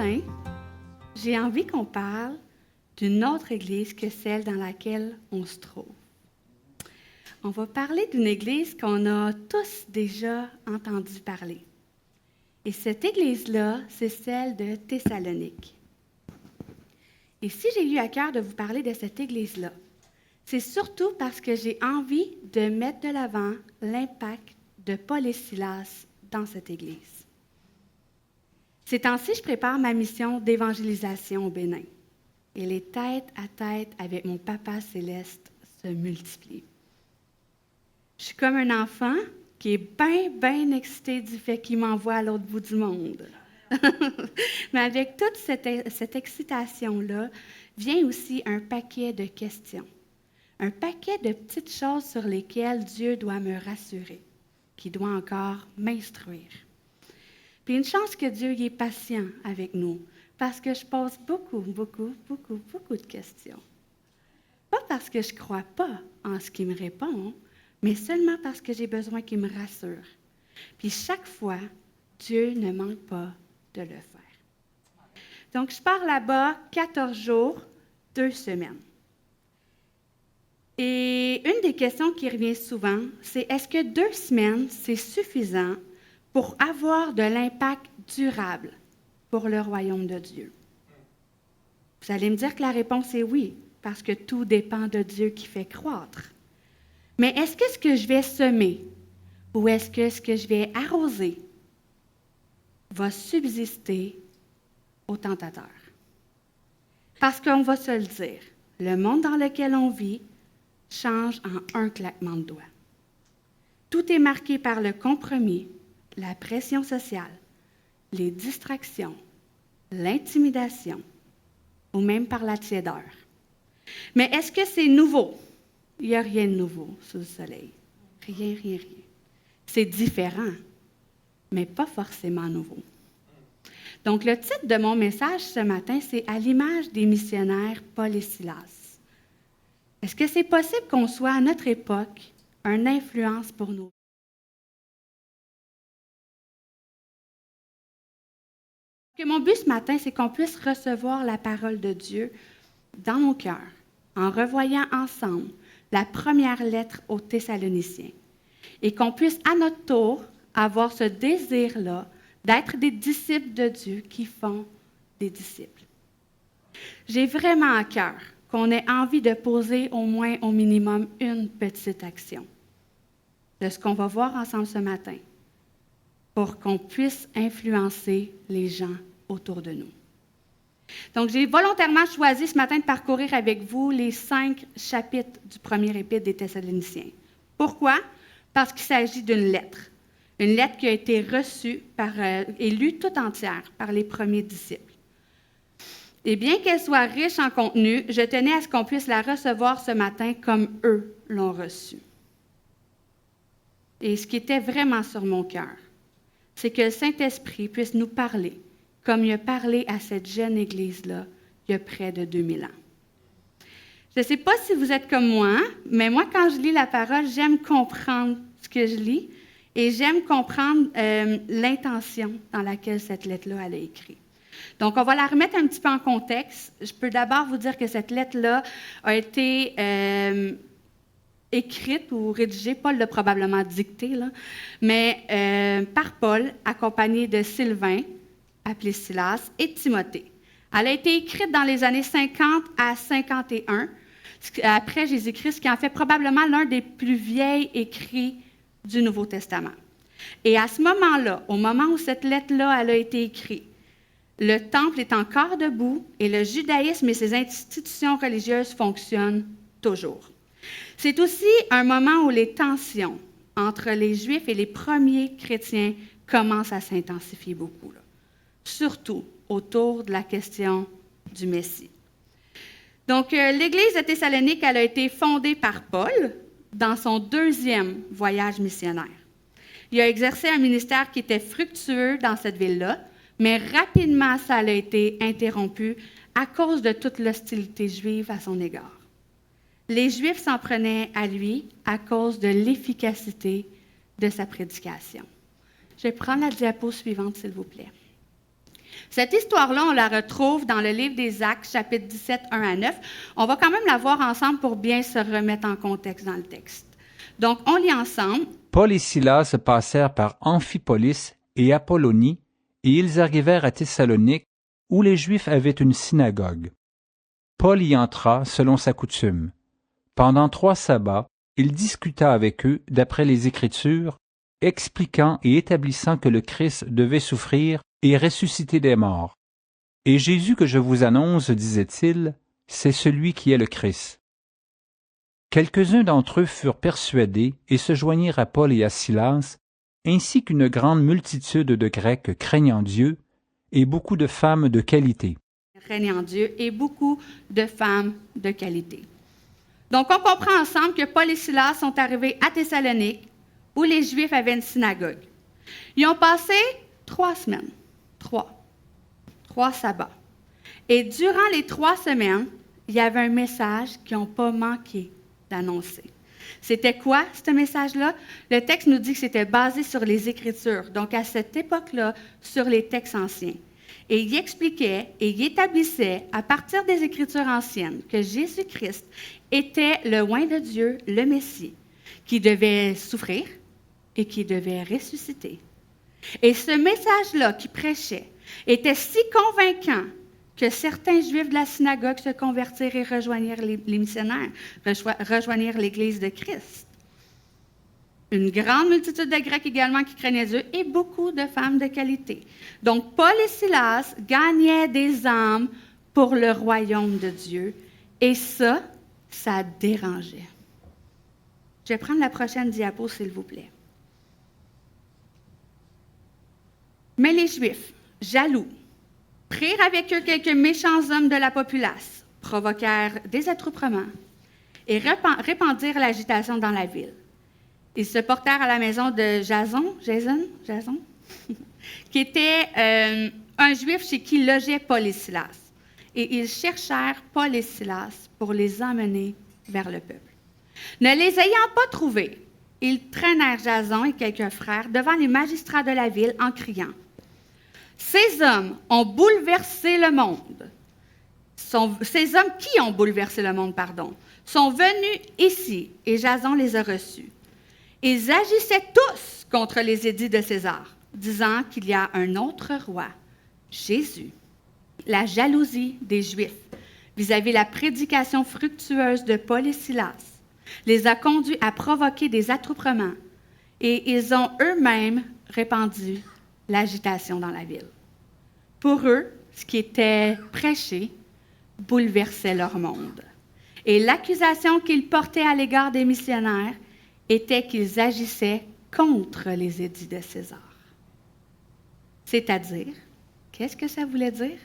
matin, j'ai envie qu'on parle d'une autre église que celle dans laquelle on se trouve. On va parler d'une église qu'on a tous déjà entendu parler. Et cette église-là, c'est celle de Thessalonique. Et si j'ai eu à cœur de vous parler de cette église-là, c'est surtout parce que j'ai envie de mettre de l'avant l'impact de Paul et Silas dans cette église. Ces temps-ci, je prépare ma mission d'évangélisation au Bénin. Et les têtes à tête avec mon Papa céleste se multiplient. Je suis comme un enfant qui est bien excité du fait qu'il m'envoie à l'autre bout du monde. Mais avec toute cette excitation-là, vient aussi un paquet de questions. Un paquet de petites choses sur lesquelles Dieu doit me rassurer, qui doit encore m'instruire. Puis une chance que Dieu y est patient avec nous, parce que je pose beaucoup de questions. Pas parce que je ne crois pas en ce qu'il me répond, mais seulement parce que j'ai besoin qu'il me rassure. Puis chaque fois, Dieu ne manque pas de le faire. Donc, je pars là-bas 14 jours, 2 semaines. Et une des questions qui revient souvent, c'est est-ce que 2 semaines, c'est suffisant pour avoir de l'impact durable pour le royaume de Dieu? Vous allez me dire que la réponse est oui, parce que tout dépend de Dieu qui fait croître. Mais est-ce que ce que je vais semer ou est-ce que ce que je vais arroser va subsister au tentateur? Parce qu'on va se le dire, le monde dans lequel on vit change en un claquement de doigts. Tout est marqué par le compromis, la pression sociale, les distractions, l'intimidation ou même par la tiédeur. Mais est-ce que c'est nouveau? Il n'y a rien de nouveau sous le soleil. Rien. C'est différent, mais pas forcément nouveau. Donc, le titre de mon message ce matin, c'est « À l'image des missionnaires Paul et Silas ». Est-ce que c'est possible qu'on soit à notre époque une influence pour nous? Que mon but ce matin, c'est qu'on puisse recevoir la parole de Dieu dans nos cœurs, en revoyant ensemble la première lettre aux Thessaloniciens, et qu'on puisse à notre tour avoir ce désir-là d'être des disciples de Dieu qui font des disciples. J'ai vraiment à cœur qu'on ait envie de poser au moins au minimum une petite action de ce qu'on va voir ensemble ce matin pour qu'on puisse influencer les gens autour de nous. Donc, j'ai volontairement choisi ce matin de parcourir avec vous les 5 chapitres du premier épître des Thessaloniciens. Pourquoi? Parce qu'il s'agit d'une lettre. Une lettre qui a été reçue et lue tout entière par les premiers disciples. Et bien qu'elle soit riche en contenu, je tenais à ce qu'on puisse la recevoir ce matin comme eux l'ont reçue. Et ce qui était vraiment sur mon cœur, c'est que le Saint-Esprit puisse nous parler comme il a parlé à cette jeune église-là il y a près de 2000 ans. Je ne sais pas si vous êtes comme moi, mais moi, quand je lis la parole, j'aime comprendre ce que je lis et j'aime comprendre l'intention dans laquelle cette lettre-là elle a écrit. Donc, on va la remettre un petit peu en contexte. Je peux d'abord vous dire que cette lettre-là a été écrite ou rédigée, Paul l'a probablement dictée, là, mais par Paul, accompagné de Sylvain, appelé Silas, et Timothée. Elle a été écrite dans les années 50 à 51, après Jésus-Christ, ce qui en fait probablement l'un des plus vieils écrits du Nouveau Testament. Et à ce moment-là, au moment où cette lettre-là elle a été écrite, le temple est encore debout et le judaïsme et ses institutions religieuses fonctionnent toujours. C'est aussi un moment où les tensions entre les Juifs et les premiers chrétiens commencent à s'intensifier beaucoup, là. Surtout autour de la question du Messie. Donc, l'Église de Thessalonique, elle a été fondée par Paul dans son 2e voyage missionnaire. Il a exercé un ministère qui était fructueux dans cette ville-là, mais rapidement, ça a été interrompu à cause de toute l'hostilité juive à son égard. Les Juifs s'en prenaient à lui à cause de l'efficacité de sa prédication. Je vais prendre la diapo suivante, s'il vous plaît. Cette histoire-là, on la retrouve dans le livre des Actes, chapitre 17, 1 à 9. On va quand même la voir ensemble pour bien se remettre en contexte dans le texte. Donc, on lit ensemble. Paul et Silas passèrent par Amphipolis et Apollonie, et ils arrivèrent à Thessalonique, où les Juifs avaient une synagogue. Paul y entra selon sa coutume. Pendant 3 sabbats, il discuta avec eux d'après les Écritures, expliquant et établissant que le Christ devait souffrir et ressusciter des morts. Et Jésus que je vous annonce, disait-il, c'est celui qui est le Christ. Quelques-uns d'entre eux furent persuadés et se joignirent à Paul et à Silas, ainsi qu'une grande multitude de Grecs craignant Dieu et beaucoup de femmes de qualité. Craignant Dieu et beaucoup de femmes de qualité. Donc, on comprend ensemble que Paul et Silas sont arrivés à Thessalonique, où les Juifs avaient une synagogue. Ils ont passé 3 semaines. 3 sabbats. Et durant les 3 semaines, il y avait un message qu'ils n'ont pas manqué d'annoncer. C'était quoi, ce message-là? Le texte nous dit que c'était basé sur les Écritures, donc à cette époque-là, sur les textes anciens. Et il expliquait et il établissait, à partir des Écritures anciennes, que Jésus-Christ était le oint de Dieu, le Messie, qui devait souffrir et qui devait ressusciter. Et ce message-là qu'il prêchait était si convaincant que certains Juifs de la synagogue se convertirent et rejoignirent les missionnaires, rejoignirent l'Église de Christ. Une grande multitude de Grecs également qui craignaient Dieu et beaucoup de femmes de qualité. Donc, Paul et Silas gagnaient des âmes pour le royaume de Dieu et ça dérangeait. Je vais prendre la prochaine diapo, s'il vous plaît. Mais les Juifs, jaloux, prirent avec eux quelques méchants hommes de la populace, provoquèrent des attroupements et répandirent l'agitation dans la ville. Ils se portèrent à la maison de Jason, qui était un Juif chez qui logeait Paul et Silas. Et ils cherchèrent Paul et Silas pour les emmener vers le peuple. Ne les ayant pas trouvés, ils traînèrent Jason et quelques frères devant les magistrats de la ville en criant: « Ces hommes ont bouleversé le monde. Ces hommes qui ont bouleversé le monde, sont venus ici et Jason les a reçus. Ils agissaient tous contre les édits de César, disant qu'il y a un autre roi, Jésus. » La jalousie des Juifs vis-à-vis la prédication fructueuse de Paul et Silas les a conduits à provoquer des attroupements et ils ont eux-mêmes répandu l'agitation dans la ville. Pour eux, ce qui était prêché bouleversait leur monde. Et l'accusation qu'ils portaient à l'égard des missionnaires était qu'ils agissaient contre les édits de César. C'est-à-dire, qu'est-ce que ça voulait dire?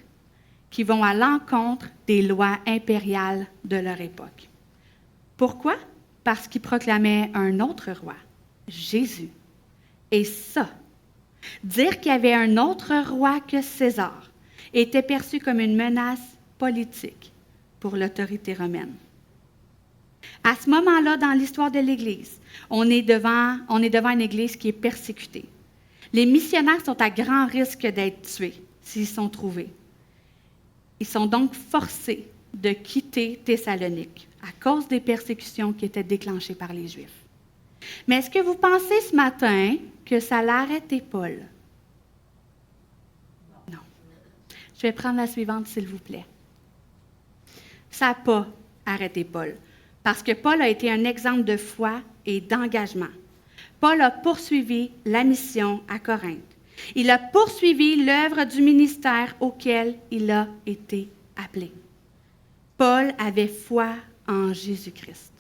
Qu'ils vont à l'encontre des lois impériales de leur époque. Pourquoi? Parce qu'ils proclamaient un autre roi, Jésus. Et ça, dire qu'il y avait un autre roi que César, était perçu comme une menace politique pour l'autorité romaine. À ce moment-là, dans l'histoire de l'Église, on est devant une Église qui est persécutée. Les missionnaires sont à grand risque d'être tués s'ils sont trouvés. Ils sont donc forcés de quitter Thessalonique à cause des persécutions qui étaient déclenchées par les Juifs. Mais est-ce que vous pensez ce matin que ça l'a arrêté Paul? Non. Je vais prendre la suivante, s'il vous plaît. Ça n'a pas arrêté Paul, parce que Paul a été un exemple de foi et d'engagement. Paul a poursuivi la mission à Corinthe. Il a poursuivi l'œuvre du ministère auquel il a été appelé. Paul avait foi en Jésus-Christ.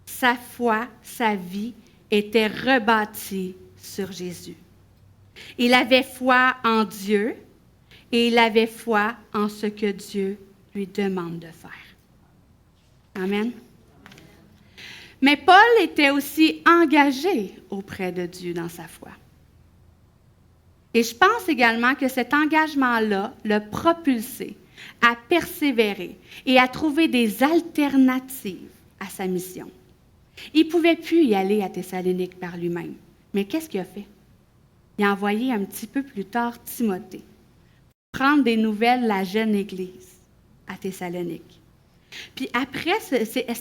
Sa foi, sa vie était rebâtie sur Jésus. Il avait foi en Dieu et il avait foi en ce que Dieu lui demande de faire. Amen. Mais Paul était aussi engagé auprès de Dieu dans sa foi. Et je pense également que cet engagement-là l'a propulsé à persévérer et à trouver des alternatives à sa mission. Il ne pouvait plus y aller à Thessalonique par lui-même. Mais qu'est-ce qu'il a fait? Il a envoyé un petit peu plus tard Timothée prendre des nouvelles de la jeune Église à Thessalonique. Puis après,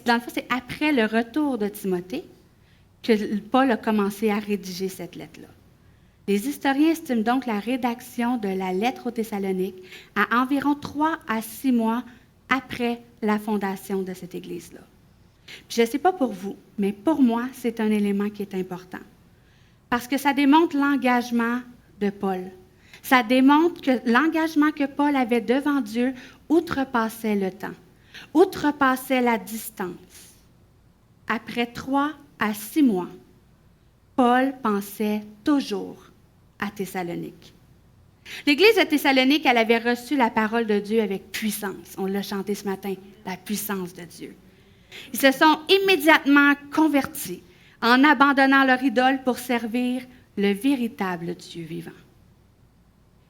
dans le fond, c'est après le retour de Timothée que Paul a commencé à rédiger cette lettre-là. Les historiens estiment donc la rédaction de la lettre aux Thessaloniques à environ 3 à 6 mois après la fondation de cette Église-là. Puis je ne sais pas pour vous, mais pour moi, c'est un élément qui est important. Parce que ça démontre l'engagement de Paul. Ça démontre que l'engagement que Paul avait devant Dieu outrepassait le temps, outrepassait la distance. Après 3 à 6 mois, Paul pensait toujours à Thessalonique. L'Église de Thessalonique, elle avait reçu la parole de Dieu avec puissance. On l'a chanté ce matin, la puissance de Dieu. Ils se sont immédiatement convertis en abandonnant leur idole pour servir le véritable Dieu vivant.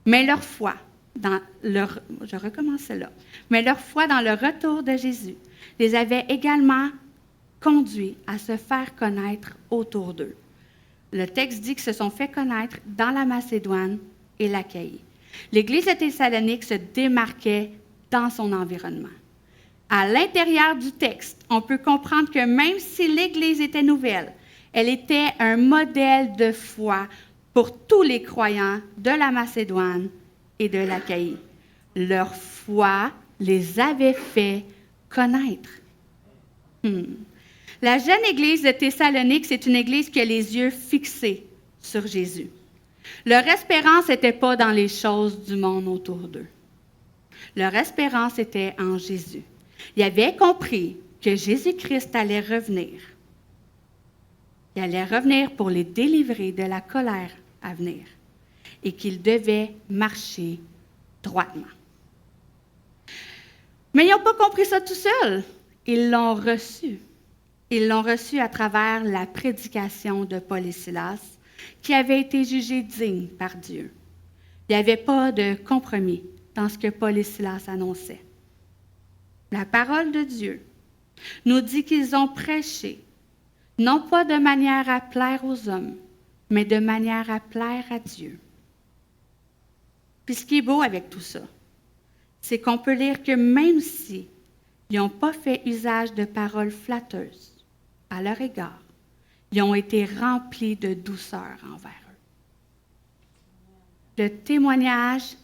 Mais leur foi dans le retour de Jésus les avait également conduits à se faire connaître autour d'eux. Le texte dit qu'ils se sont fait connaître dans la Macédoine et l'Achaïe. L'Église de Thessalonique se démarquait dans son environnement. À l'intérieur du texte, on peut comprendre que même si l'Église était nouvelle, elle était un modèle de foi pour tous les croyants de la Macédoine et de l'Achaïe. Leur foi les avait fait connaître. La jeune Église de Thessalonique, c'est une Église qui a les yeux fixés sur Jésus. Leur espérance n'était pas dans les choses du monde autour d'eux. Leur espérance était en Jésus. Ils avaient compris que Jésus-Christ allait revenir. Il allait revenir pour les délivrer de la colère à venir et qu'ils devaient marcher droitement. Mais ils n'ont pas compris ça tout seuls. Ils l'ont reçu. Ils l'ont reçu à travers la prédication de Paul et Silas, qui avait été jugée digne par Dieu. Il n'y avait pas de compromis dans ce que Paul et Silas annonçaient. La parole de Dieu nous dit qu'ils ont prêché, non pas de manière à plaire aux hommes, mais de manière à plaire à Dieu. Puis ce qui est beau avec tout ça, c'est qu'on peut lire que même si ils n'ont pas fait usage de paroles flatteuses à leur égard, ils ont été remplis de douceur envers eux. Le témoignage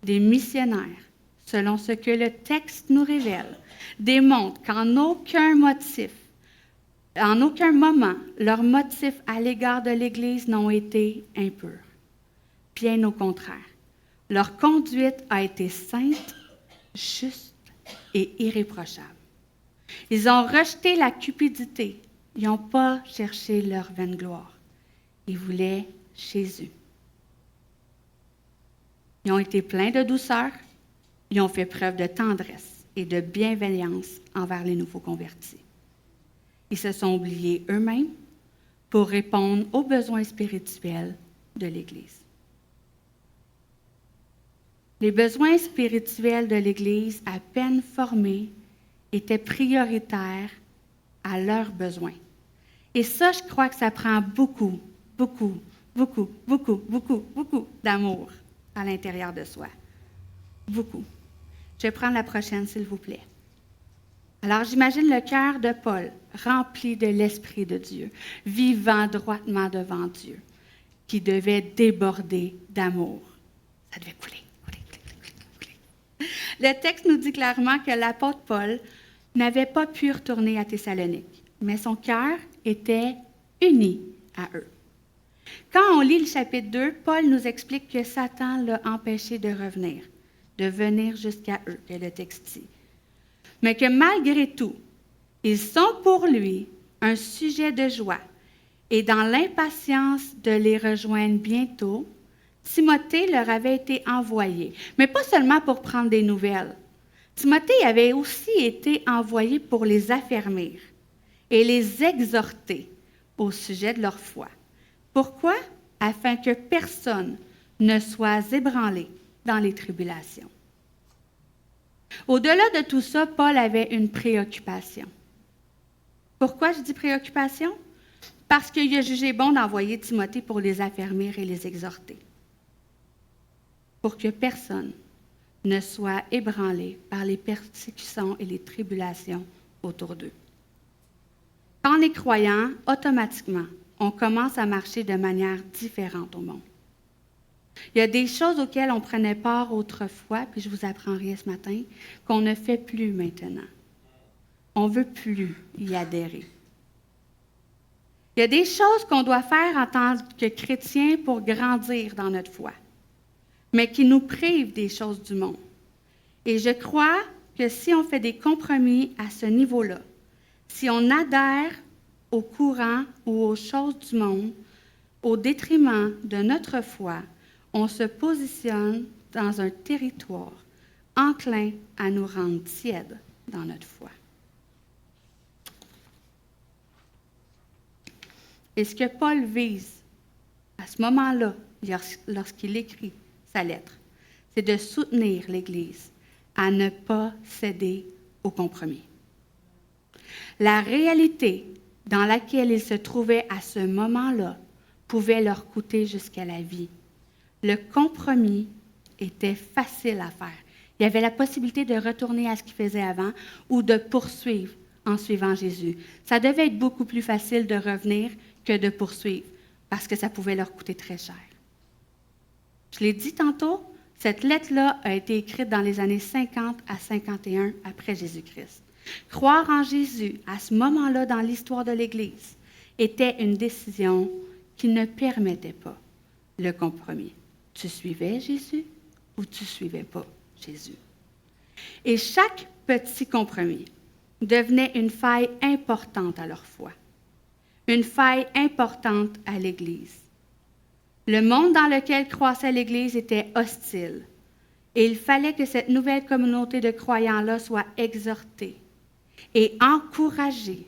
des missionnaires, selon ce que le texte nous révèle, démontre qu'en aucun moment, leurs motifs à l'égard de l'Église n'ont été impurs. Bien au contraire, leur conduite a été sainte, juste et irréprochable. Ils ont rejeté la cupidité. Ils n'ont pas cherché leur vaine gloire. Ils voulaient Jésus. Ils ont été pleins de douceur. Ils ont fait preuve de tendresse et de bienveillance envers les nouveaux convertis. Ils se sont oubliés eux-mêmes pour répondre aux besoins spirituels de l'Église. Les besoins spirituels de l'Église, à peine formés, étaient prioritaires à leurs besoins. Et ça, je crois que ça prend beaucoup d'amour à l'intérieur de soi. Beaucoup. Je vais prendre la prochaine, s'il vous plaît. Alors, j'imagine le cœur de Paul, rempli de l'Esprit de Dieu, vivant droitement devant Dieu, qui devait déborder d'amour. Ça devait couler. Le texte nous dit clairement que l'apôtre Paul n'avait pas pu retourner à Thessalonique, mais son cœur était uni à eux. Quand on lit le chapitre 2, Paul nous explique que Satan l'a empêché de revenir, de venir jusqu'à eux, que le texte dit. Mais que malgré tout, ils sont pour lui un sujet de joie. Et dans l'impatience de les rejoindre bientôt, Timothée leur avait été envoyé, mais pas seulement pour prendre des nouvelles. Timothée avait aussi été envoyé pour les affermir et les exhorter au sujet de leur foi. Pourquoi? Afin que personne ne soit ébranlé dans les tribulations. Au-delà de tout ça, Paul avait une préoccupation. Pourquoi je dis préoccupation? Parce qu'il a jugé bon d'envoyer Timothée pour les affermir et les exhorter. Pour que personne ne soient ébranlés par les persécutions et les tribulations autour d'eux. Quand on est croyant, automatiquement, on commence à marcher de manière différente au monde. Il y a des choses auxquelles on prenait part autrefois, puis je vous apprends rien ce matin, qu'on ne fait plus maintenant. On ne veut plus y adhérer. Il y a des choses qu'on doit faire en tant que chrétiens pour grandir dans notre foi, mais qui nous privent des choses du monde. Et je crois que si on fait des compromis à ce niveau-là, si on adhère au courant ou aux choses du monde, au détriment de notre foi, on se positionne dans un territoire enclin à nous rendre tièdes dans notre foi. Et ce que Paul vise à ce moment-là, lorsqu'il écrit sa lettre, c'est de soutenir l'Église à ne pas céder au compromis. La réalité dans laquelle ils se trouvaient à ce moment-là pouvait leur coûter jusqu'à la vie. Le compromis était facile à faire. Il y avait la possibilité de retourner à ce qu'ils faisaient avant ou de poursuivre en suivant Jésus. Ça devait être beaucoup plus facile de revenir que de poursuivre, parce que ça pouvait leur coûter très cher. Je l'ai dit tantôt, cette lettre-là a été écrite dans les années 50 à 51 après Jésus-Christ. Croire en Jésus, à ce moment-là dans l'histoire de l'Église, était une décision qui ne permettait pas le compromis. Tu suivais Jésus ou tu ne suivais pas Jésus? Et chaque petit compromis devenait une faille importante à leur foi, une faille importante à l'Église. Le monde dans lequel croissait l'Église était hostile et il fallait que cette nouvelle communauté de croyants-là soit exhortée et encouragée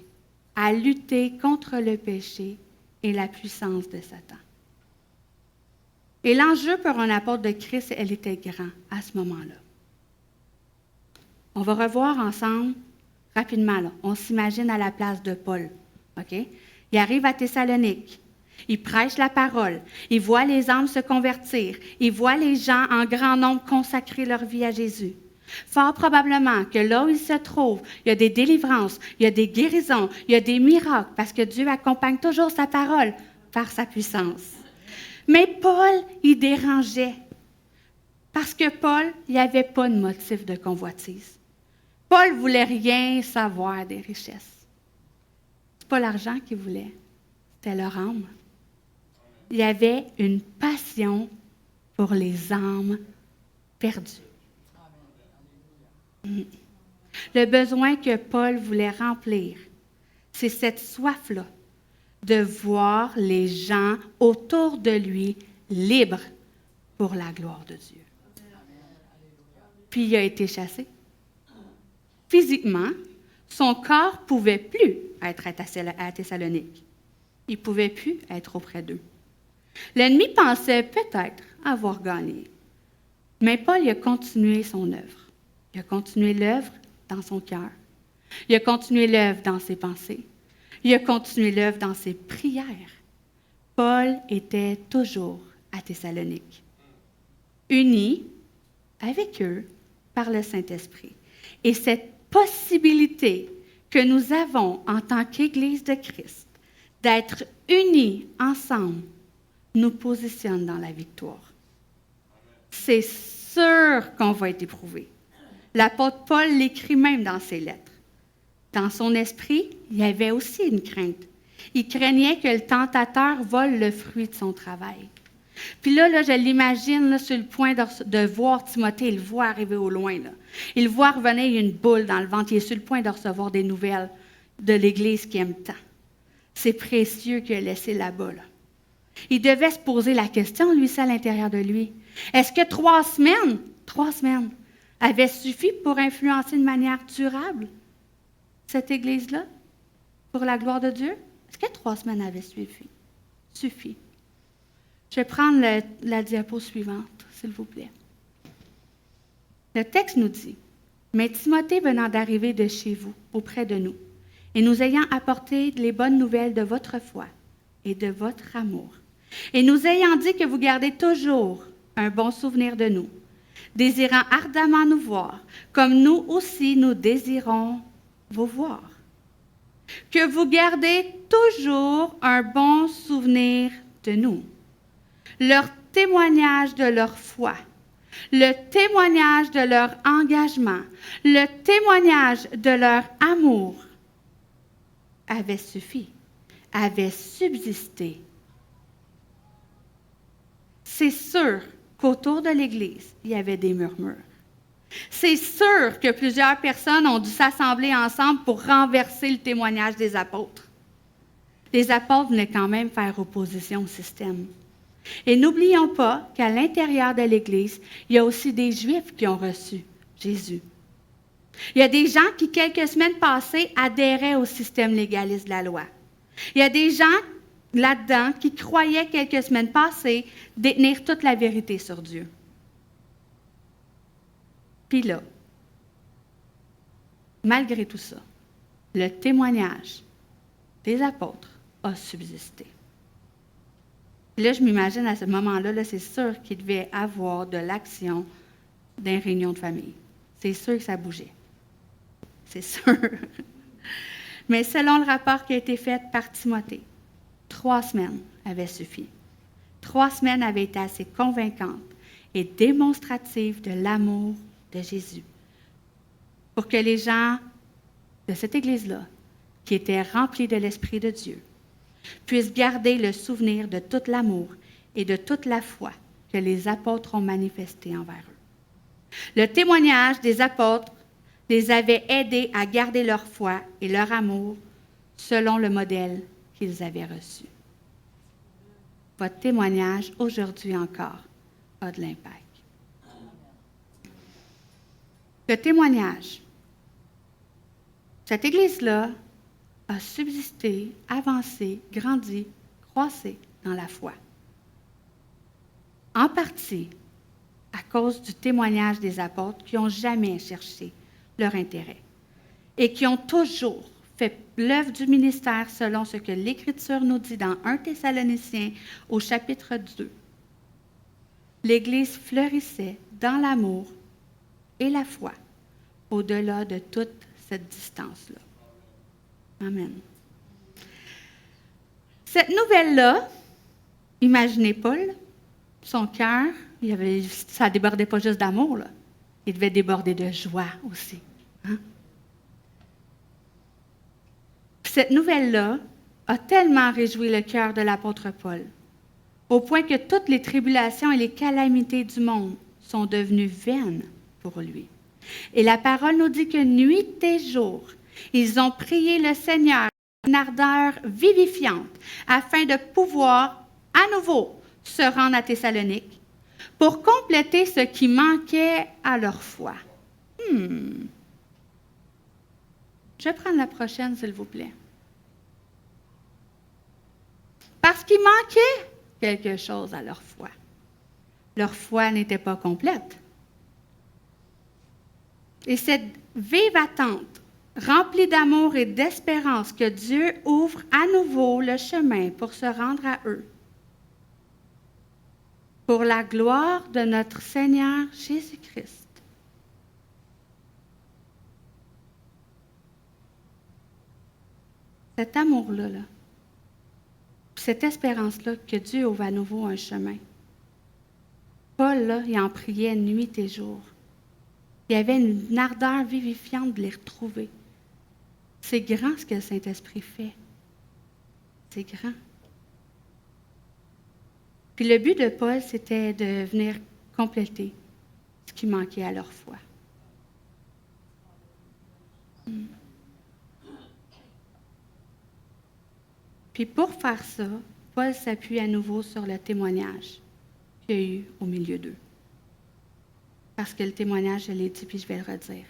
à lutter contre le péché et la puissance de Satan. Et l'enjeu pour un apôtre de Christ, elle était grand à ce moment-là. On va revoir ensemble rapidement, là. On s'imagine à la place de Paul. Okay? Il arrive à Thessalonique. Il prêche la parole. Il voit les âmes se convertir. Il voit les gens en grand nombre consacrer leur vie à Jésus. Fort probablement que là où il se trouve, il y a des délivrances, il y a des guérisons, il y a des miracles, parce que Dieu accompagne toujours sa parole par sa puissance. Mais Paul, il dérangeait. Parce que Paul, il n'y avait pas de motif de convoitise. Paul ne voulait rien savoir des richesses. Ce n'est pas l'argent qu'il voulait, c'était leur âme. Il y avait une passion pour les âmes perdues. Le besoin que Paul voulait remplir, c'est cette soif-là de voir les gens autour de lui libres pour la gloire de Dieu. Puis il a été chassé. Physiquement, son corps ne pouvait plus être à Thessalonique. Il ne pouvait plus être auprès d'eux. L'ennemi pensait peut-être avoir gagné. Mais Paul a continué son œuvre. Il a continué l'œuvre dans son cœur. Il a continué l'œuvre dans ses pensées. Il a continué l'œuvre dans ses prières. Paul était toujours à Thessalonique, uni avec eux par le Saint-Esprit. Et cette possibilité que nous avons en tant qu'Église de Christ d'être unis ensemble nous positionne dans la victoire. C'est sûr qu'on va être éprouvé. L'apôtre Paul l'écrit même dans ses lettres. Dans son esprit, il y avait aussi une crainte. Il craignait que le tentateur vole le fruit de son travail. Puis là je l'imagine là, sur le point de voir Timothée, il le voit arriver au loin. Là. Il le voit revenir, il y a une boule dans le ventre, il est sur le point de recevoir des nouvelles de l'Église qu'il aime tant. C'est précieux qu'il a laissé là-bas. Là. Il devait se poser la question, lui, ça à l'intérieur de lui. Est-ce que 3 semaines, avaient suffi pour influencer de manière durable cette Église-là, pour la gloire de Dieu? Est-ce que 3 semaines avaient suffi? Je vais prendre la diapo suivante, s'il vous plaît. Le texte nous dit, « Mais Timothée venant d'arriver de chez vous, auprès de nous, et nous ayant apporté les bonnes nouvelles de votre foi et de votre amour, et nous ayant dit que vous gardez toujours un bon souvenir de nous, désirant ardemment nous voir, comme nous aussi nous désirons vous voir. Que vous gardez toujours un bon souvenir de nous. Leur témoignage de leur foi, le témoignage de leur engagement, le témoignage de leur amour avait suffi, avait subsisté. C'est sûr qu'autour de l'Église, il y avait des murmures. C'est sûr que plusieurs personnes ont dû s'assembler ensemble pour renverser le témoignage des apôtres. Les apôtres venaient quand même faire opposition au système. Et n'oublions pas qu'à l'intérieur de l'Église, il y a aussi des Juifs qui ont reçu Jésus. Il y a des gens qui, quelques semaines passées, adhéraient au système légaliste de la loi. Il y a des gens là-dedans qui croyaient, quelques semaines passées, détenir toute la vérité sur Dieu. Puis là, malgré tout ça, le témoignage des apôtres a subsisté. Puis là, je m'imagine à ce moment-là, c'est sûr qu'il devait avoir de l'action dans les réunions de famille. C'est sûr que ça bougeait. C'est sûr. Mais selon le rapport qui a été fait par Timothée, 3 semaines avaient suffi. 3 semaines avaient été assez convaincantes et démonstratives de l'amour de Jésus pour que les gens de cette Église-là, qui étaient remplis de l'Esprit de Dieu, puissent garder le souvenir de tout l'amour et de toute la foi que les apôtres ont manifesté envers eux. Le témoignage des apôtres les avait aidés à garder leur foi et leur amour selon le modèle qu'ils avaient reçu. Votre témoignage, aujourd'hui encore, a de l'impact. Le témoignage. Cette Église-là a subsisté, avancé, grandi, croissé dans la foi. En partie à cause du témoignage des apôtres qui n'ont jamais cherché leur intérêt et qui ont toujours fait l'œuvre du ministère selon ce que l'Écriture nous dit dans 1 Thessaloniciens au chapitre 2. L'Église fleurissait dans l'amour et la foi au-delà de toute cette distance-là. Amen. Cette nouvelle-là, imaginez Paul, son cœur, ça ne débordait pas juste d'amour, là. Il devait déborder de joie aussi. Hein? Cette nouvelle-là a tellement réjoui le cœur de l'apôtre Paul, au point que toutes les tribulations et les calamités du monde sont devenues vaines pour lui. Et la parole nous dit que nuit et jour, ils ont prié le Seigneur avec une ardeur vivifiante afin de pouvoir à nouveau se rendre à Thessalonique pour compléter ce qui manquait à leur foi. Je vais prendre la prochaine, s'il vous plaît. Parce qu'il manquait quelque chose à leur foi. Leur foi n'était pas complète. Et cette vive attente, remplie d'amour et d'espérance que Dieu ouvre à nouveau le chemin pour se rendre à eux, pour la gloire de notre Seigneur Jésus-Christ. Cet amour-là, cette espérance-là que Dieu ouvre à nouveau un chemin. Paul, là, il en priait nuit et jour. Il y avait une ardeur vivifiante de les retrouver. C'est grand ce que le Saint-Esprit fait. C'est grand. Puis le but de Paul, c'était de venir compléter ce qui manquait à leur foi. Puis pour faire ça, Paul s'appuie à nouveau sur le témoignage qu'il y a eu au milieu d'eux. Parce que le témoignage, je l'ai dit, puis je vais le redire.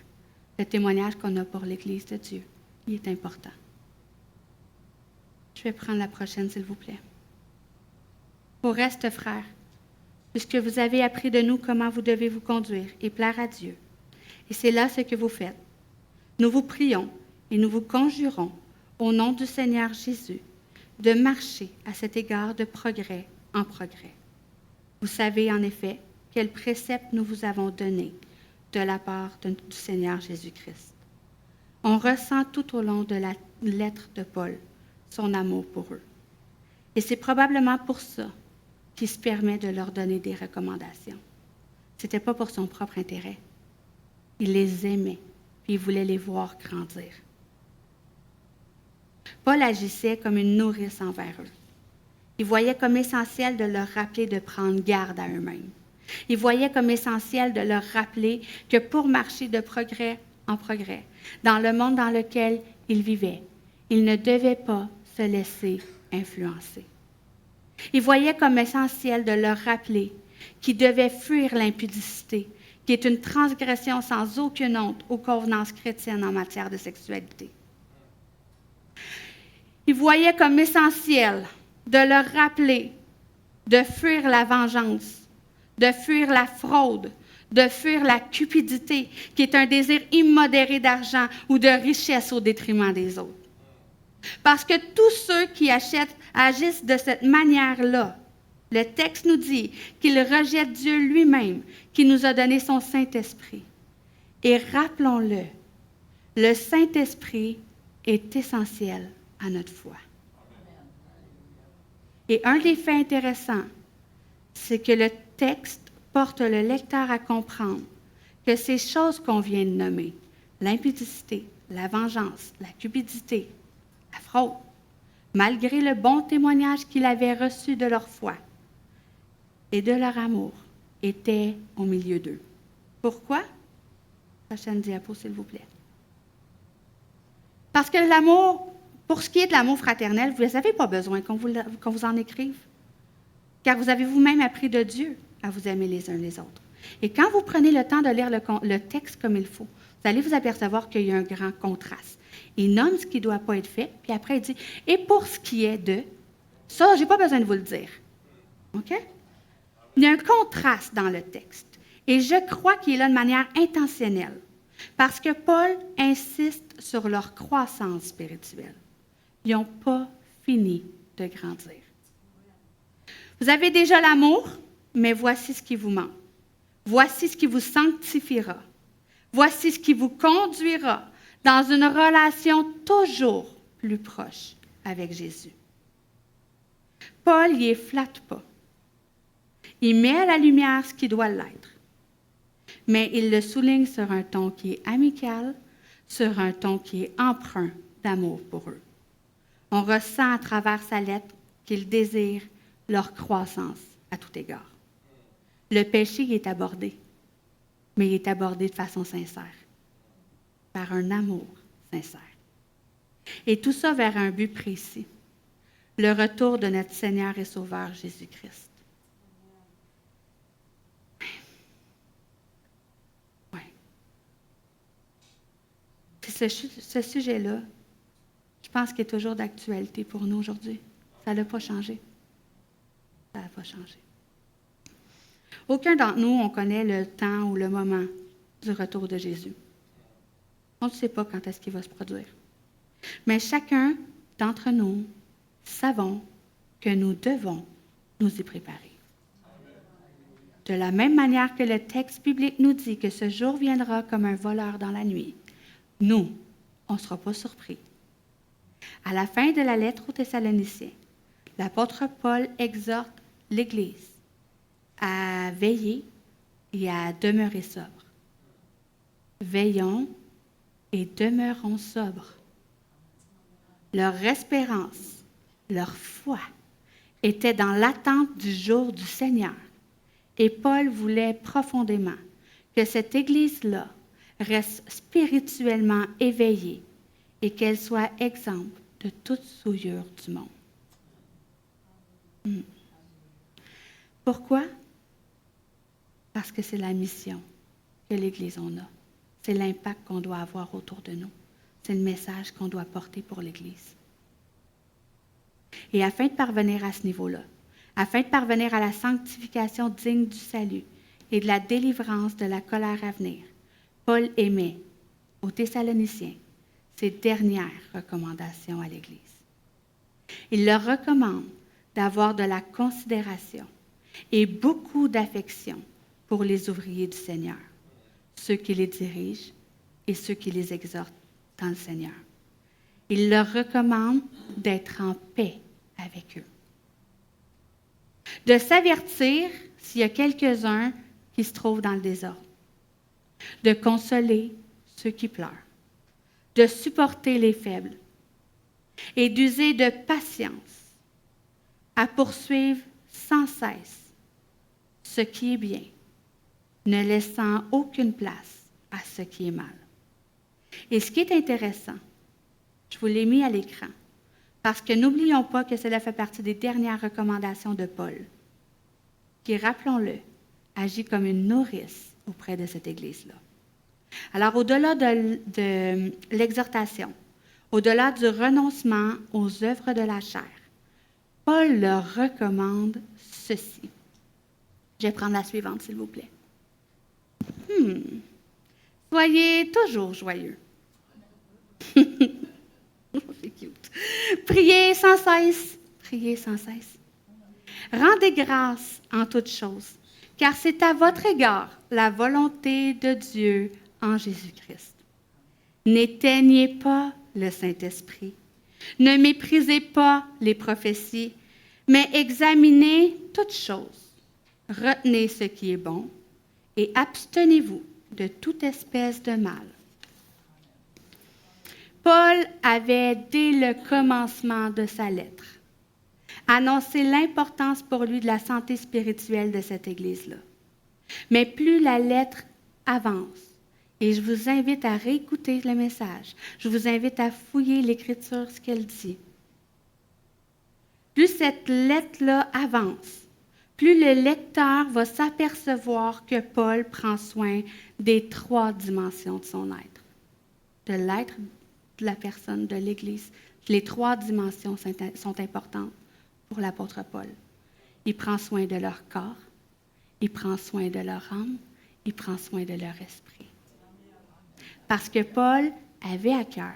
Le témoignage qu'on a pour l'Église de Dieu, il est important. Je vais prendre la prochaine, s'il vous plaît. Au reste, frères, puisque vous avez appris de nous comment vous devez vous conduire et plaire à Dieu, et c'est là ce que vous faites, nous vous prions et nous vous conjurons, au nom du Seigneur Jésus, de marcher à cet égard de progrès en progrès. Vous savez en effet quels préceptes nous vous avons donnés de la part du Seigneur Jésus-Christ. On ressent tout au long de la lettre de Paul son amour pour eux. Et c'est probablement pour ça qu'il se permet de leur donner des recommandations. Ce n'était pas pour son propre intérêt. Il les aimait, puis il voulait les voir grandir. Paul agissait comme une nourrice envers eux. Il voyait comme essentiel de leur rappeler de prendre garde à eux-mêmes. Il voyait comme essentiel de leur rappeler que pour marcher de progrès en progrès, dans le monde dans lequel ils vivaient, ils ne devaient pas se laisser influencer. Il voyait comme essentiel de leur rappeler qu'ils devaient fuir l'impudicité, qui est une transgression sans aucune honte aux convenances chrétiennes en matière de sexualité. Il voyait comme essentiel de leur rappeler de fuir la vengeance, de fuir la fraude, de fuir la cupidité, qui est un désir immodéré d'argent ou de richesse au détriment des autres. Parce que tous ceux qui agissent de cette manière-là, le texte nous dit qu'ils rejettent Dieu lui-même, qui nous a donné son Saint-Esprit. Et rappelons-le, le Saint-Esprit est essentiel à notre foi. Et un des faits intéressants, c'est que le texte porte le lecteur à comprendre que ces choses qu'on vient de nommer, l'impudicité, la vengeance, la cupidité, la fraude, malgré le bon témoignage qu'ils avaient reçu de leur foi et de leur amour, étaient au milieu d'eux. Pourquoi? Prochaine diapo, s'il vous plaît. Parce que l'amour, pour ce qui est de l'amour fraternel, vous n'avez pas besoin qu'on vous en écrive, car vous avez vous-même appris de Dieu à vous aimer les uns les autres. Et quand vous prenez le temps de lire le texte comme il faut, vous allez vous apercevoir qu'il y a un grand contraste. Il nomme ce qui ne doit pas être fait, puis après il dit « Et pour ce qui est de… » Ça, je n'ai pas besoin de vous le dire. OK? Il y a un contraste dans le texte. Et je crois qu'il est là de manière intentionnelle, parce que Paul insiste sur leur croissance spirituelle. Ils n'ont pas fini de grandir. Vous avez déjà l'amour, mais voici ce qui vous manque. Voici ce qui vous sanctifiera. Voici ce qui vous conduira dans une relation toujours plus proche avec Jésus. Paul n'y flatte pas. Il met à la lumière ce qui doit l'être. Mais il le souligne sur un ton qui est amical, sur un ton qui est empreint d'amour pour eux. On ressent à travers sa lettre qu'il désire leur croissance à tout égard. Le péché il est abordé, mais il est abordé de façon sincère, par un amour sincère. Et tout ça vers un but précis, le retour de notre Seigneur et Sauveur Jésus-Christ. Oui. Ce sujet-là, je pense qu'il est toujours d'actualité pour nous aujourd'hui. Ça n'a pas changé. Ça n'a pas changé. Aucun d'entre nous, on connaît le temps ou le moment du retour de Jésus. On ne sait pas quand est-ce qu'il va se produire. Mais chacun d'entre nous savons que nous devons nous y préparer. De la même manière que le texte biblique nous dit que ce jour viendra comme un voleur dans la nuit, nous, on ne sera pas surpris. À la fin de la lettre aux Thessaloniciens, l'apôtre Paul exhorte l'Église à veiller et à demeurer sobre. Veillons et demeurons sobres. Leur espérance, leur foi était dans l'attente du jour du Seigneur. Et Paul voulait profondément que cette Église-là reste spirituellement éveillée et qu'elle soit exemple de toute souillure du monde. Pourquoi? Parce que c'est la mission que l'Église en a. C'est l'impact qu'on doit avoir autour de nous. C'est le message qu'on doit porter pour l'Église. Et afin de parvenir à ce niveau-là, afin de parvenir à la sanctification digne du salut et de la délivrance de la colère à venir, Paul émet aux Thessaloniciens ses dernières recommandations à l'Église. Il leur recommande d'avoir de la considération et beaucoup d'affection pour les ouvriers du Seigneur, ceux qui les dirigent et ceux qui les exhortent dans le Seigneur. Il leur recommande d'être en paix avec eux, de s'avertir s'il y a quelques-uns qui se trouvent dans le désordre, de consoler ceux qui pleurent, de supporter les faibles et d'user de patience à poursuivre sans cesse ce qui est bien, ne laissant aucune place à ce qui est mal. Et ce qui est intéressant, je vous l'ai mis à l'écran, parce que n'oublions pas que cela fait partie des dernières recommandations de Paul, qui, rappelons-le, agit comme une nourrice auprès de cette Église-là. Alors, au-delà de l'exhortation, au-delà du renoncement aux œuvres de la chair, Paul leur recommande ceci. Je vais prendre la suivante, s'il vous plaît. Soyez toujours joyeux. C'est cute. Priez sans cesse. Priez sans cesse. Rendez grâce en toutes choses, car c'est à votre égard la volonté de Dieu en Jésus-Christ. N'éteignez pas le Saint-Esprit. Ne méprisez pas les prophéties, mais examinez toutes choses. Retenez ce qui est bon et abstenez-vous de toute espèce de mal. Paul avait, dès le commencement de sa lettre, annoncé l'importance pour lui de la santé spirituelle de cette Église-là. Mais plus la lettre avance, et je vous invite à réécouter le message, je vous invite à fouiller l'Écriture, ce qu'elle dit. Plus cette lettre-là avance, plus le lecteur va s'apercevoir que Paul prend soin des 3 dimensions de son être. De l'être de la personne, de l'Église. Les 3 dimensions sont importantes pour l'apôtre Paul. Il prend soin de leur corps, il prend soin de leur âme, il prend soin de leur esprit. Parce que Paul avait à cœur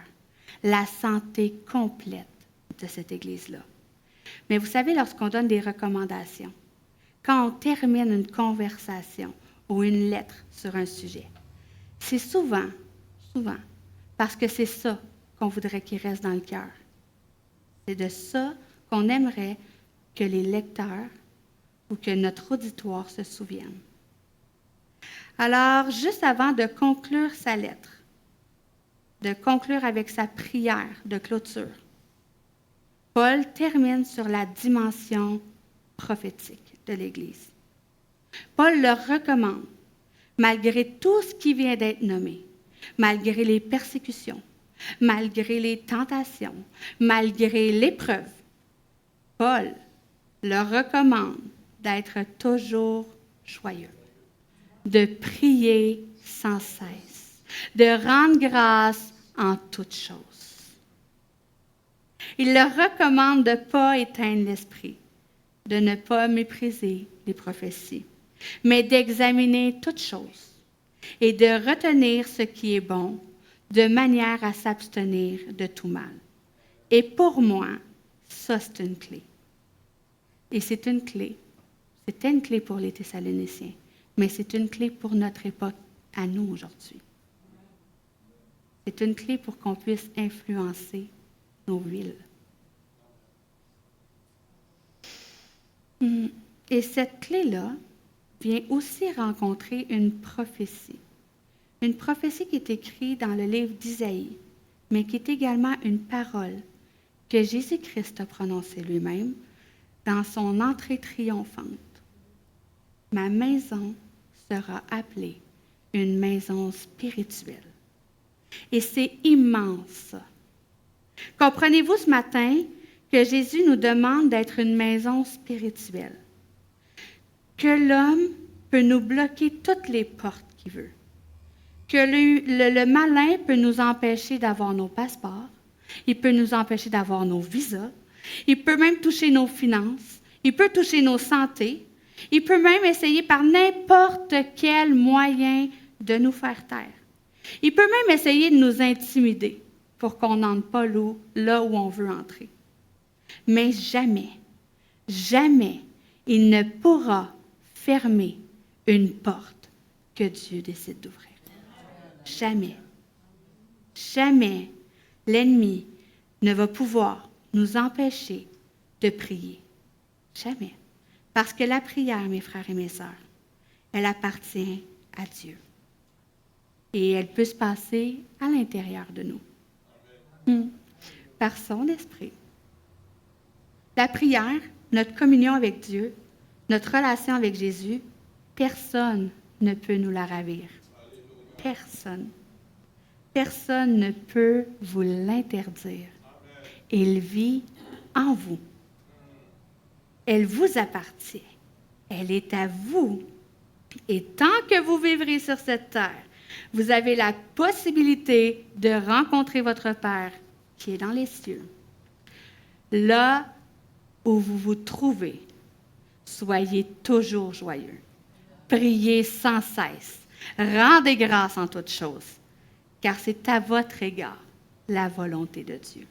la santé complète de cette Église-là. Mais vous savez, lorsqu'on donne des recommandations, quand on termine une conversation ou une lettre sur un sujet, c'est souvent, parce que c'est ça qu'on voudrait qu'il reste dans le cœur. C'est de ça qu'on aimerait que les lecteurs ou que notre auditoire se souviennent. Alors, juste avant de conclure sa lettre, de conclure avec sa prière de clôture, Paul termine sur la dimension prophétique de l'Église. Paul leur recommande, malgré tout ce qui vient d'être nommé, malgré les persécutions, malgré les tentations, malgré l'épreuve, Paul leur recommande d'être toujours joyeux, de prier sans cesse, de rendre grâce en toutes choses. Il leur recommande de ne pas éteindre l'esprit, de ne pas mépriser les prophéties, mais d'examiner toutes choses et de retenir ce qui est bon, de manière à s'abstenir de tout mal. Et pour moi, ça, c'est une clé. Et c'est une clé. C'était une clé pour les Thessaloniciens, mais c'est une clé pour notre époque à nous aujourd'hui. C'est une clé pour qu'on puisse influencer nos villes. Et cette clé-là vient aussi rencontrer une prophétie. Une prophétie qui est écrite dans le livre d'Isaïe, mais qui est également une parole que Jésus-Christ a prononcée lui-même dans son entrée triomphante. Ma maison sera appelée une maison spirituelle. Et c'est immense, ça. Comprenez-vous ce matin que Jésus nous demande d'être une maison spirituelle? Que l'homme peut nous bloquer toutes les portes qu'il veut. Que le malin peut nous empêcher d'avoir nos passeports. Il peut nous empêcher d'avoir nos visas. Il peut même toucher nos finances. Il peut toucher nos santé. Il peut même essayer par n'importe quel moyen de nous faire taire. Il peut même essayer de nous intimider pour qu'on n'entre pas là où on veut entrer. Mais jamais, jamais, il ne pourra fermer une porte que Dieu décide d'ouvrir. Jamais, jamais l'ennemi ne va pouvoir nous empêcher de prier. Jamais. Parce que la prière, mes frères et mes sœurs, elle appartient à Dieu. Et elle peut se passer à l'intérieur de nous, par son esprit. La prière, notre communion avec Dieu, notre relation avec Jésus, personne ne peut nous la ravir. Personne. Personne ne peut vous l'interdire. Il vit en vous. Elle vous appartient. Elle est à vous. Et tant que vous vivrez sur cette terre, vous avez la possibilité de rencontrer votre Père qui est dans les cieux. Là où vous vous trouvez, soyez toujours joyeux. Priez sans cesse. Rendez grâce en toutes choses, car c'est à votre égard la volonté de Dieu.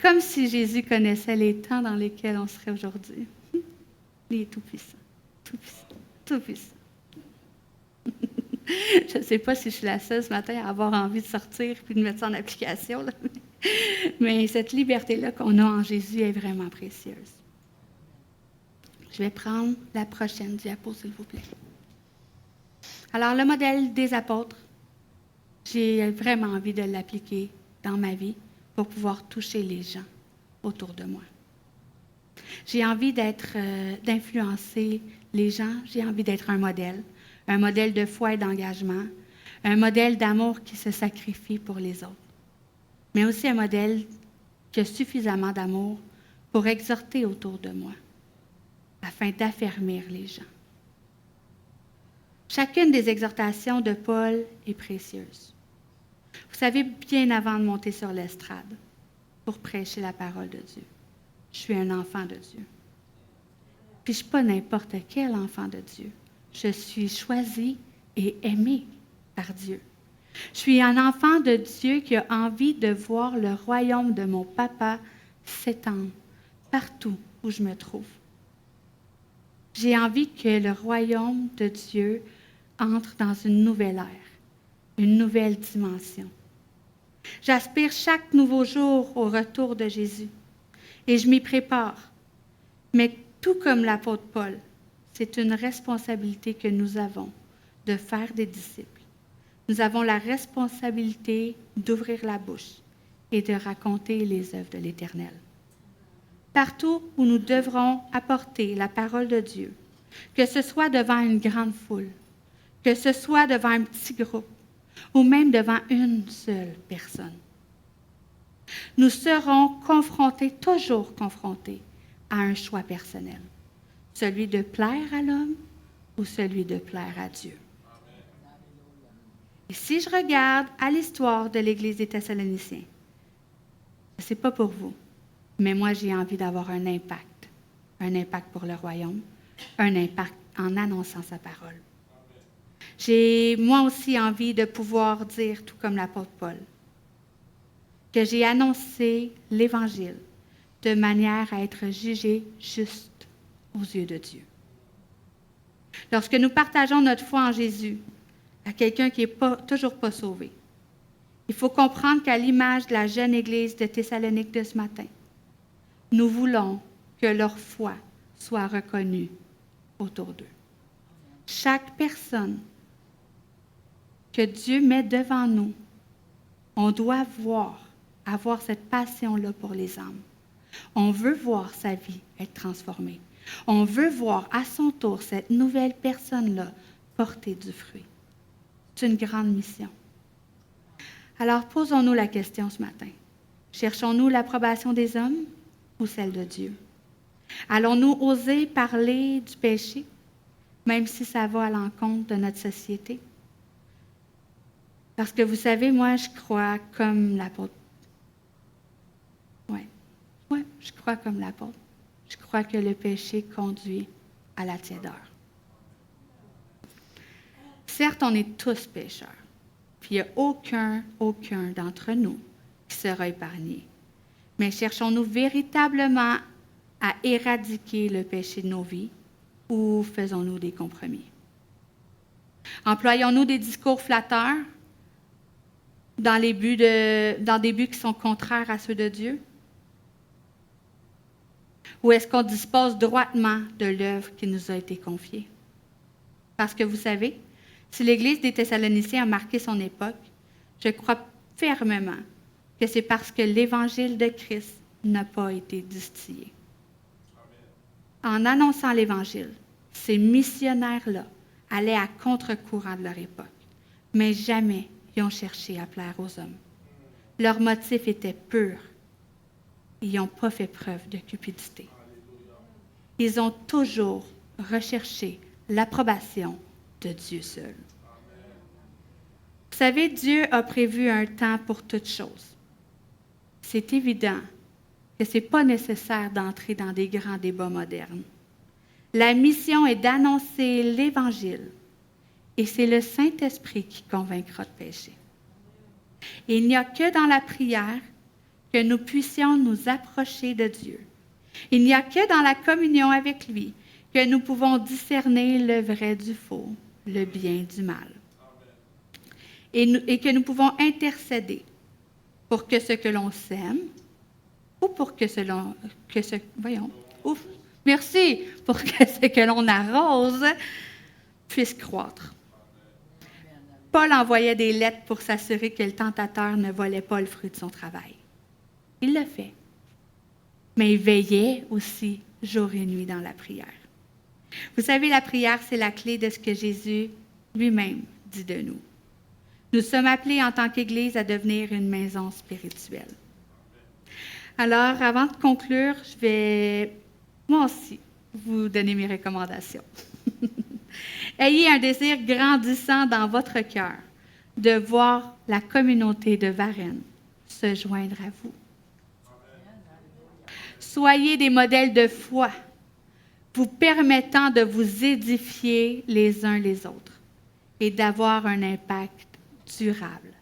Comme si Jésus connaissait les temps dans lesquels on serait aujourd'hui. Il est tout-puissant, tout-puissant, tout-puissant. Je ne sais pas si je suis la seule ce matin à avoir envie de sortir et de mettre ça en application, là. Mais cette liberté-là qu'on a en Jésus est vraiment précieuse. Je vais prendre la prochaine diapo, s'il vous plaît. Alors, le modèle des apôtres, j'ai vraiment envie de l'appliquer dans ma vie pour pouvoir toucher les gens autour de moi. J'ai envie d'influencer les gens, j'ai envie d'être un modèle de foi et d'engagement, un modèle d'amour qui se sacrifie pour les autres, mais aussi un modèle qui a suffisamment d'amour pour exhorter autour de moi, afin d'affermir les gens. Chacune des exhortations de Paul est précieuse. Vous savez, bien avant de monter sur l'estrade pour prêcher la parole de Dieu, je suis un enfant de Dieu. Puis je ne suis pas n'importe quel enfant de Dieu. Je suis choisi et aimé par Dieu. Je suis un enfant de Dieu qui a envie de voir le royaume de mon papa s'étendre partout où je me trouve. J'ai envie que le royaume de Dieu entre dans une nouvelle ère, une nouvelle dimension. J'aspire chaque nouveau jour au retour de Jésus et je m'y prépare. Mais tout comme l'apôtre Paul, c'est une responsabilité que nous avons de faire des disciples. Nous avons la responsabilité d'ouvrir la bouche et de raconter les œuvres de l'Éternel. Partout où nous devrons apporter la parole de Dieu, que ce soit devant une grande foule, que ce soit devant un petit groupe ou même devant une seule personne, nous serons toujours confrontés à un choix personnel, celui de plaire à l'homme ou celui de plaire à Dieu. Et si je regarde à l'histoire de l'Église des Thessaloniciens, ce n'est pas pour vous, mais moi j'ai envie d'avoir un impact pour le royaume, un impact en annonçant sa parole. J'ai moi aussi envie de pouvoir dire, tout comme l'apôtre Paul, que j'ai annoncé l'Évangile de manière à être jugé juste aux yeux de Dieu. Lorsque nous partageons notre foi en Jésus à quelqu'un qui n'est toujours pas sauvé, il faut comprendre qu'à l'image de la jeune Église de Thessalonique de ce matin, nous voulons que leur foi soit reconnue autour d'eux. Chaque personne que Dieu met devant nous, on doit avoir cette passion-là pour les âmes. On veut voir sa vie être transformée. On veut voir à son tour cette nouvelle personne-là porter du fruit. C'est une grande mission. Alors posons-nous la question ce matin. Cherchons-nous l'approbation des hommes ou celle de Dieu? Allons-nous oser parler du péché, même si ça va à l'encontre de notre société? Parce que vous savez, moi, je crois comme l'apôtre. Oui, je crois comme l'apôtre. Je crois que le péché conduit à la tiédeur. Certes, on est tous pécheurs, puis il n'y a aucun d'entre nous qui sera épargné. Mais cherchons-nous véritablement à éradiquer le péché de nos vies ou faisons-nous des compromis? Employons-nous des discours flatteurs dans des buts qui sont contraires à ceux de Dieu? Ou est-ce qu'on dispose droitement de l'œuvre qui nous a été confiée? Parce que vous savez, si l'Église des Thessaloniciens a marqué son époque, je crois fermement que c'est parce que l'Évangile de Christ n'a pas été distillé. En annonçant l'Évangile, ces missionnaires-là allaient à contre-courant de leur époque, mais jamais ils ont cherché à plaire aux hommes. Leur motif était pur. Ils n'ont pas fait preuve de cupidité. Ils ont toujours recherché l'approbation de Dieu seul. Vous savez, Dieu a prévu un temps pour toutes choses. C'est évident que ce n'est pas nécessaire d'entrer dans des grands débats modernes. La mission est d'annoncer l'Évangile et c'est le Saint-Esprit qui convaincra de péché. Et il n'y a que dans la prière que nous puissions nous approcher de Dieu. Il n'y a que dans la communion avec lui que nous pouvons discerner le vrai du faux, le bien du mal. Et que nous pouvons intercéder pour que ce que l'on sème, ou pour que ce que l'on arrose puisse croître. Paul envoyait des lettres pour s'assurer que le tentateur ne volait pas le fruit de son travail. Il le fait. Mais il veillait aussi jour et nuit dans la prière. Vous savez, la prière, c'est la clé de ce que Jésus lui-même dit de nous. Nous sommes appelés en tant qu'Église à devenir une maison spirituelle. Alors, avant de conclure, je vais, moi aussi, vous donner mes recommandations. Ayez un désir grandissant dans votre cœur de voir la communauté de Varennes se joindre à vous. Soyez des modèles de foi, vous permettant de vous édifier les uns les autres et d'avoir un impact durable.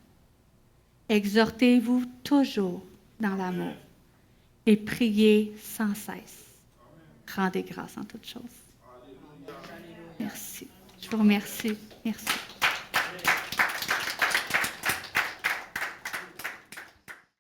Exhortez-vous toujours dans l'amour et priez sans cesse. Rendez grâce en toutes choses. Merci. Je vous remercie. Merci.